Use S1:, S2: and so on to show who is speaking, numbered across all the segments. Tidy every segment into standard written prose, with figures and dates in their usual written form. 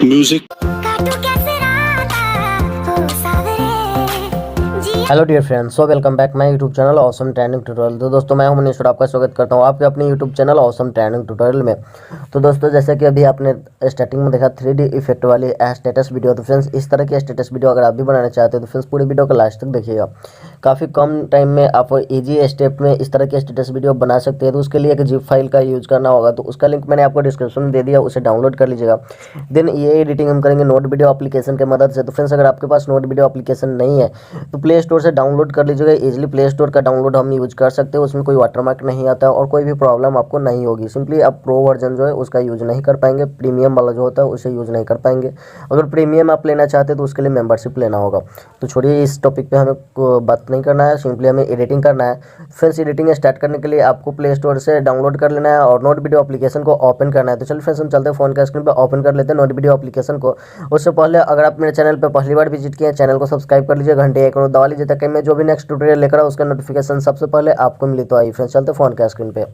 S1: Music.
S2: Hello dear friends, welcome back my YouTube channel awesome trending tutorial. तो दोस्तों मैं हूं मनीष और आपका स्वागत करता हूं आपके अपने YouTube channel awesome trending tutorial में। तो दोस्तों जैसे कि अभी आपने स्टार्टिंग में देखा 3D इफेक्ट वाली स्टेटस वीडियो, तो फ्रेंड्स इस तरह की स्टेटस वीडियो अगर आप भी बनाना चाहते हो तो फ्रेंड्स पूरी वीडियो को लास्ट तक देखिएगा। काफ़ी कम टाइम में आप ईजी स्टेप में इस तरह की स्टेटस वीडियो बना सकते हैं। तो उसके लिए एक जिप फाइल का यूज़ करना होगा, तो उसका लिंक मैंने आपको डिस्क्रिप्शन में दे दिया, उसे डाउनलोड कर लीजिएगा। देन ये एडिटिंग हम करेंगे नोट वीडियो एप्लीकेशन की मदद से। तो फ्रेंड्स अगर आपके पास नोट वीडियो एप्लीकेशन नहीं है तो प्ले स्टोर से डाउनलोड कर लीजिएगा। इजीली प्ले स्टोर का डाउनलोड हम यूज कर सकते हैं, उसमें कोई वाटरमार्क नहीं आता है और कोई भी प्रॉब्लम आपको नहीं होगी। सिंपली आप प्रो वर्जन जो है उसका यूज नहीं कर पाएंगे, प्रीमियम वाला जो होता है उसे यूज नहीं कर पाएंगे। अगर प्रीमियम आप लेना चाहते हैं तो उसके लिए मेंबरशिप लेना होगा। तो छोड़िए, इस टॉपिक पे हमें बात नहीं करना है, सिंपली हमें एडिटिंग करना है। फ्रेंड्स एडिटिंग स्टार्ट करने के लिए आपको प्ले स्टोर से डाउनलोड कर लेना है और नोट वीडियो एप्लीकेशन को ओपन करना है। तो चलिए फ्रेंड्स हम चलते हैं फोन का स्क्रीन पर ओपन कर लेते हैं नोट वीडियो एप्लीकेशन को। उससे पहले अगर आप मेरे चैनल पर पहली बार विजिट किए हैं, चैनल को सब्सक्राइब कर लीजिए, घंटे आइकन दबा लीजिए ताकि मैं जो भी नेक्स्ट ट्यूटोरियल लेकर आऊं उसका नोटिफिकेशन सबसे पहले आपको मिले। तो आइए फ्रेंड्स चलते फोन के स्क्रीन पे।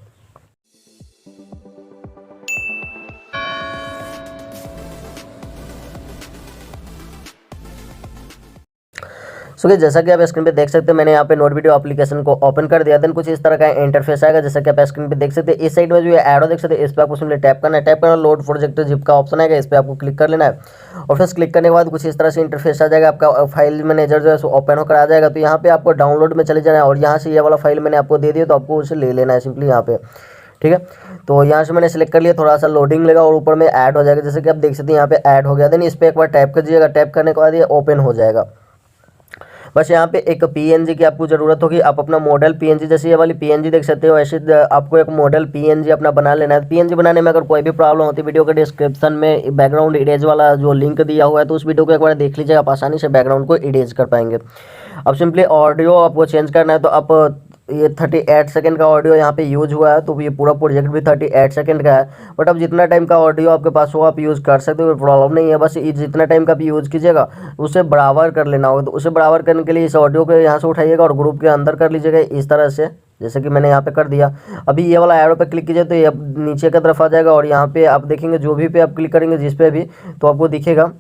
S2: सो जैसा कि आप स्क्रीन पे देख सकते हैं, मैंने यहाँ पे नोट वीडियो एप्लीकेशन को ओपन कर दिया। देन कुछ इस तरह का इंटरफेस आएगा जैसा कि आप स्क्रीन पे देख सकते हैं। इस साइड में जो ये एरो देख सकते हैं, इस पर आपको सिंपली टैप करना है। टैप करना, लोड प्रोजेक्ट जिप का ऑप्शन आएगा, इस पर आपको क्लिक कर लेना है। और फिर क्लिक करने के बाद कुछ इस तरह से इंटरफेस आ जाएगा, आपका फाइल मैनेजर जो है ओपन होकर आ जाएगा। तो यहाँ पे आपको डाउनलोड में चले जाना है और यहाँ से ये वाला फाइल मैंने आपको दे दिया, तो आपको उसे ले लेना है सिंपली यहाँ पे। ठीक है, तो यहाँ से मैंने सेलेक्ट कर लिया, थोड़ा सा लोडिंग लेगा और ऊपर में ऐड हो जाएगा जैसे कि आप देख सकते हैं यहाँ पे ऐड हो गया। देन इस पर एक बार टैप कीजिएगा, टैप करने के बाद ये ओपन हो जाएगा। बस यहाँ पे एक पीएनजी की आपको ज़रूरत होगी। आप अपना मॉडल पीएनजी, जैसे ये वाली पीएनजी देख सकते हो, ऐसे आपको एक मॉडल पीएनजी अपना बना लेना है। पीएनजी बनाने में अगर कोई भी प्रॉब्लम होती है, वीडियो के डिस्क्रिप्शन में बैकग्राउंड इरेज वाला जो लिंक दिया हुआ है, तो उस वीडियो को एक बार देख लीजिए, आप आसानी से बैकग्राउंड को इरेज कर पाएंगे। अब सिंपली ऑडियो आपको चेंज करना है, तो आप ये 38 सेकंड का ऑडियो यहाँ पे यूज हुआ है, तो ये पूरा प्रोजेक्ट भी 38 सेकंड का है। बट अब जितना टाइम का ऑडियो आपके पास हो आप यूज़ कर सकते हो, प्रॉब्लम नहीं है। बस जितना टाइम का भी यूज़ कीजिएगा उसे बराबर कर लेना होगा। तो उसे बराबर करने के लिए इस ऑडियो को यहाँ से उठाइएगा और ग्रुप के अंदर कर लीजिएगा इस तरह से, जैसे कि मैंने यहाँ पे कर दिया। अभी ये वाला एरो पे क्लिक कीजिए तो ये नीचे की तरफ आ जाएगा और यहाँ पे आप देखेंगे जो भी पे आप क्लिक करेंगे जिस पे भी, तो आपको दिखेगा।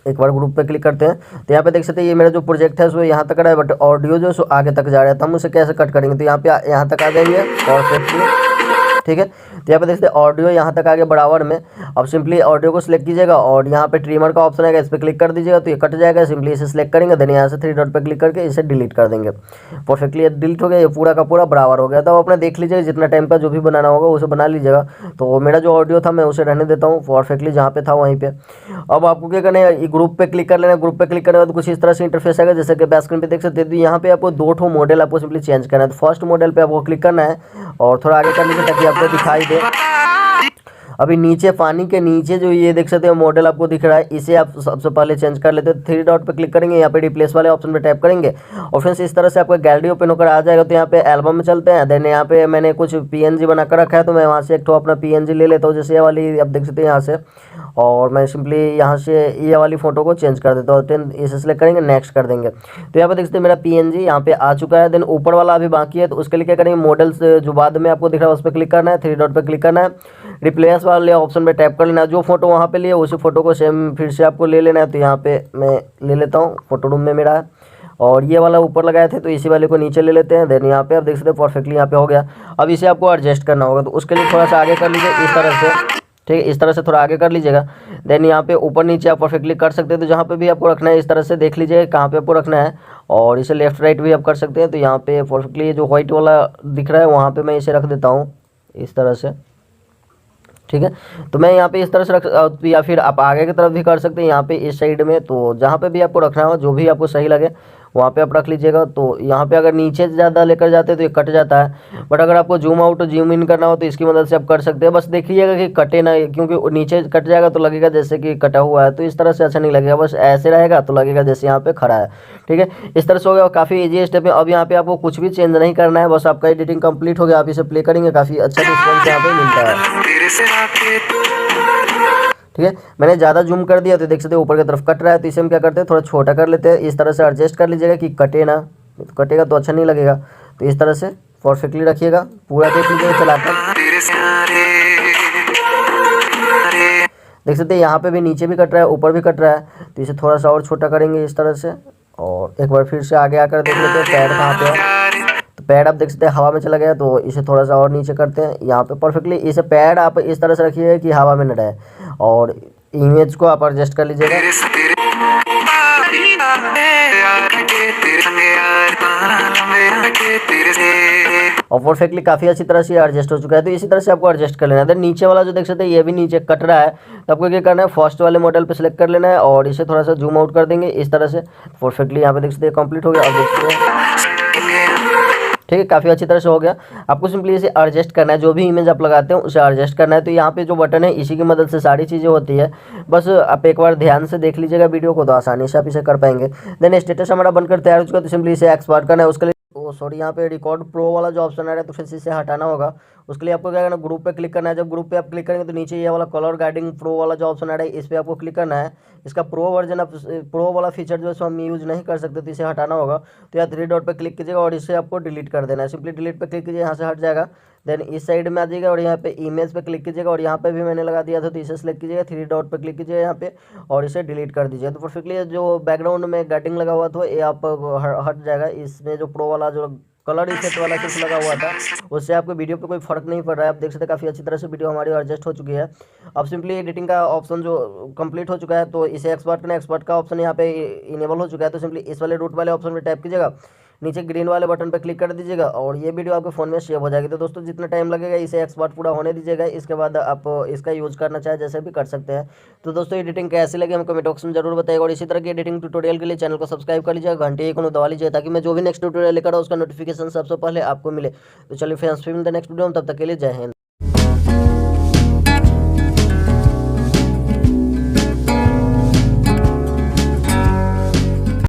S2: एक बार ग्रुप पे क्लिक करते हैं तो यहाँ पे देख सकते हैं ये मेरा जो प्रोजेक्ट है सो यहाँ तक रहा है, बट ऑडियो जो सो आगे तक जा रहा है। तो हम उसे कैसे कट करेंगे, तो यहाँ पे यहाँ तक आ जाएंगे और ठीक है। तो यहाँ पे देखते हैं ऑडियो यहाँ तक आ गया बराबर में। अब सिंपली ऑडियो को सिलेक्ट कीजिएगा और यहाँ पे ट्रिमर का ऑप्शन आएगा, इस पर क्लिक कर दीजिएगा तो ये कट जाएगा। सिंपली इसे सिलेक्ट करेंगे, देन यहाँ से 3 डॉट पे क्लिक करके इसे डिलीट कर देंगे। परफेक्टली ये डिलीट हो गया, ये पूरा का पूरा बराबर हो गया। तो अपने देख लीजिएगा जितना टाइम का जो भी बनाना होगा उसे बना लीजिएगा। तो मेरा जो ऑडियो था मैं उसे रहने देता हूँ परफेक्टली जहाँ पे था वहीं पे। अब आपको क्या करना है, ग्रुप पे क्लिक कर लेना है। ग्रुप पे क्लिक करने के बाद कुछ इस तरह से इंटरफेस आएगा जैसे कि बैक स्क्रीन पे देख सकते हैं। तो यहाँ पे आपको 2 मॉडल आपको सिंपली चेंज करना है। तो फर्स्ट मॉडल पे आपको क्लिक करना है और थोड़ा आगे कर लीजिए ताकि आपको दिखाई दे। अभी नीचे पानी के नीचे जो ये देख सकते हो मॉडल आपको दिख रहा है, इसे आप सबसे पहले चेंज कर लेते हैं। 3 डॉट पे क्लिक करेंगे, यहाँ पे रिप्लेस वाले ऑप्शन पे टैप करेंगे और फिर इस तरह से आपका गैलरी ओपन होकर आ जाएगा। तो यहाँ पे एल्बम में चलते हैं। देन यहाँ पे मैंने कुछ पीएनजी बनाकर रखा है, तो मैं वहाँ से एक तो अपना पीएनजी ले लेता हूँ, जैसे ये वाली आप देख सकते हैं यहाँ से। और मैं सिंपली यहाँ से ये वाली फ़ोटो को चेंज कर देता हूँ। इसे सेलेक्ट करेंगे, नेक्स्ट कर देंगे। तो यहाँ पे देख सकते हैं मेरा पीएनजी यहाँ पे आ चुका है। देन ऊपर वाला अभी बाकी है, तो उसके लिए क्या करेंगे, मॉडल्स जो बाद में आपको दिख रहा है उस पर क्लिक करना है, 3 डॉट पर क्लिक करना है, रिप्लेस वाले ऑप्शन पे टैप कर लेना है। जो फोटो वहाँ पे लिए उसी फोटो को सेम फिर से आपको ले लेना है। तो यहाँ पे मैं ले लेता हूँ, फोटो रूम में मेरा है और ये वाला ऊपर लगाए थे तो इसी वाले को नीचे ले लेते हैं। देन यहाँ पे आप देख सकते हैं परफेक्टली यहाँ पे हो गया। अब इसे आपको एडजस्ट करना होगा, तो उसके लिए थोड़ा सा आगे कर लीजिए इस तरह से। ठीक है, इस तरह से थोड़ा आगे कर लीजिएगा। देन यहाँ पे ऊपर नीचे आप परफेक्टली कर सकते हैं। तो जहाँ पे भी आपको रखना है इस तरह से देख लीजिए कहाँ पे आपको रखना है, और इसे लेफ्ट राइट भी आप कर सकते हैं। तो यहाँ पे परफेक्टली जो व्हाइट वाला दिख रहा है वहाँ पे मैं इसे रख देता हूँ इस तरह से। ठीक है, तो मैं यहाँ पे इस तरह से रख, या फिर आप आगे की तरफ भी कर सकते हैं यहाँ पे इस साइड में। तो जहाँ पे भी आपको रखना हो, जो भी आपको सही लगे वहाँ पे आप रख लीजिएगा। तो यहाँ पे अगर नीचे ज़्यादा लेकर जाते हैं तो ये कट जाता है, बट अगर आपको जूम आउट जूम इन करना हो तो इसकी मदद से आप कर सकते हैं। बस देखिएगा कि कटे ना, क्योंकि नीचे कट जाएगा तो लगेगा जैसे कि कटा हुआ है, तो इस तरह से अच्छा नहीं लगेगा। बस ऐसे रहेगा तो लगेगा जैसे यहाँ पे खड़ा है। ठीक है, इस तरह से हो गया, काफ़ी ईजी स्टेप है। अब यहाँ पे आपको कुछ भी चेंज नहीं करना है, बस आपका एडिटिंग कंप्लीट हो गया। आप इसे प्ले करेंगे, काफ़ी अच्छा रिस्पॉन्स यहाँ पे मिलता है। ठीक है, मैंने ज़्यादा जूम कर दिया तो देख सकते हैं ऊपर की तरफ कट रहा है। तो इसे हम क्या करते हैं, थोड़ा छोटा कर लेते हैं। इस तरह से एडजस्ट कर लीजिएगा कि कटे ना, तो कटेगा तो अच्छा नहीं लगेगा। तो इस तरह से परफेक्टली रखिएगा, पूरा देख लीजिएगा चलाकर। देख सकते हैं यहाँ पे भी नीचे भी कट रहा है, ऊपर भी कट रहा है। तो इसे थोड़ा सा और छोटा करेंगे इस तरह से। और एक बार फिर से आगे आकर देख लेते हैं पैड कहाँ पे है। तो पैड आप देख सकते हैं हवा में चला गया, तो इसे थोड़ा सा और नीचे करते हैं यहाँ पे परफेक्टली। इसे पैड आप इस तरह से रखिए कि हवा में न रहे, और इमेज को आप एडजस्ट कर लीजिएगा। और परफेक्टली काफ़ी अच्छी तरह से एडजस्ट हो चुका है। तो इसी तरह से आपको एडजस्ट कर लेना है। नीचे वाला जो देख सकते हैं ये भी नीचे कट रहा है, तो आपको क्या करना है, फर्स्ट वाले मॉडल पे सिलेक्ट कर लेना है और इसे थोड़ा सा जूम आउट कर देंगे इस तरह से। परफेक्टली यहाँ पे देख सकते हैं कंप्लीट हो गया। अब देख सकते हैं ठीक है, काफ़ी अच्छी तरह से हो गया। आपको सिंपली इसे एडजस्ट करना है, जो भी इमेज आप लगाते हैं उसे एडजस्ट करना है। तो यहाँ पे जो बटन है इसी की मदद से सारी चीज़ें होती है। बस आप एक बार ध्यान से देख लीजिएगा वीडियो को, तो आसानी से आप इसे कर पाएंगे। देन स्टेटस हमारा बनकर तैयार हो चुका है, तो सिंपली इसे एक्सपोर्ट करना है। उसके लिए सॉरी यहाँ पे रिकॉर्ड प्रो वाला जो ऑप्शन आ रहा है, तो फिर से इसे हटाना होगा। उसके लिए आपको क्या करना है, ग्रुप पे क्लिक करना है। जब ग्रुप पे आप क्लिक करेंगे तो नीचे ये वाला कलर गाइडिंग प्रो वाला जो ऑप्शन आ रहा है, इस पे आपको क्लिक करना है। इसका प्रो वर्जन आप प्रो वाला फीचर जो है सो हम यूज़ नहीं कर सकते, तो इसे हटाना होगा। तो यहाँ 3 डॉट पे क्लिक कीजिएगा और इसे आपको डिलीट कर देना है। सिंपली डिलीट पे क्लिक कीजिए, यहाँ से हट जाएगा। देन इस साइड में आ जाइएगा और यहाँ पे इमेज पे क्लिक कीजिएगा, और यहाँ पे भी मैंने लगा दिया था, तो इसे सेलेक्ट कीजिएगा। 3 डॉट पे क्लिक कीजिएगा यहाँ पे और इसे डिलीट कर दीजिए। तो परफेक्टली जो बैकग्राउंड में गाइडिंग लगा हुआ था ये आप हट जाएगा। इसमें जो प्रो वाला जो कलर इफेक्ट वाला कुछ लगा हुआ था, उससे आपको वीडियो पे कोई फर्क नहीं पड़ रहा है। आप देख सकते हैं काफ़ी अच्छी तरह से वीडियो हमारी एडजस्ट हो चुकी है। अब सिंपली एडिटिंग का ऑप्शन जो कंप्लीट हो चुका है, तो इसे एक्सपोर्ट करना, एक्सपोर्ट का ऑप्शन यहाँ पे इनेबल हो चुका है। तो सिंपली इस वाले रूट वाले ऑप्शन पे टैप कीजिएगा, नीचे ग्रीन वाले बटन पे क्लिक कर दीजिएगा और ये वीडियो आपके फ़ोन में सेव हो जाएगी। तो दोस्तों जितना टाइम लगेगा इसे एक्सपोर्ट पूरा होने दीजिएगा, इसके बाद आप इसका यूज़ करना चाहे जैसे भी कर सकते हैं। तो दोस्तों एडिटिंग कैसे लगे हमें कमेंट बॉक्स में जरूर बताइएगा, और इसी तरह की एडिटिंग ट्यूटोरियल के लिए चैनल को सब्सक्राइब कर लीजिएगा, घंटे को दबा लीजिए, ताकि मैं जो भी नेक्स्ट ट्यूटोरियल लेकर उसका नोटिफिकेशन सबसे पहले आपको मिले। तो चलिए फ्रेंड्स, फिर मिलते हैं नेक्स्ट वीडियो में, तब तक के लिए जय हिंद।